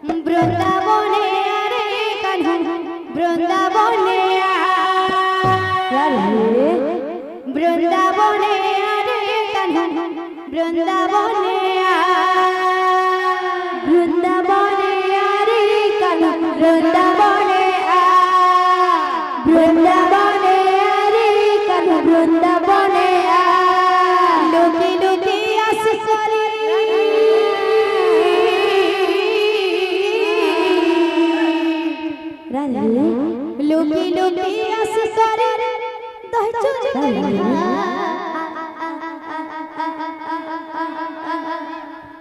বৃন্দাবনে আরে কানু বৃন্দাবনে বৃন্দাবনে আরে কানু বৃন্দাবনে বৃন্দাবনে আরে কানু বৃন্দাবনে বৃন্দাবনে আরে কানু বৃন্দাবনে লোকে লোকে আসে করে লোকে লোকে আসে করে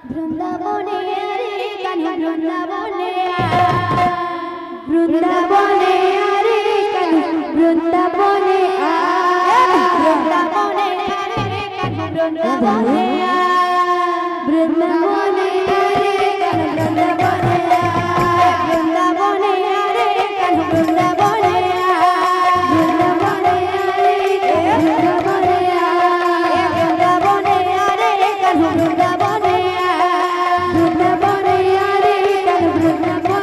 বৃন্দাবনে রে কানু বৃন্দাবনে বৃন্দাবনে রে কানু বৃন্দাবনে বৃন্দাবনে রে কানু বৃন্দাবনে বৃন্দাবনে রে কানু বৃন্দাবনে বৃন্দাবনে রে কানু বৃন্দাবনে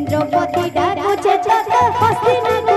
দ্রৌপদী ডাকুছে চত হস্তিনাপুর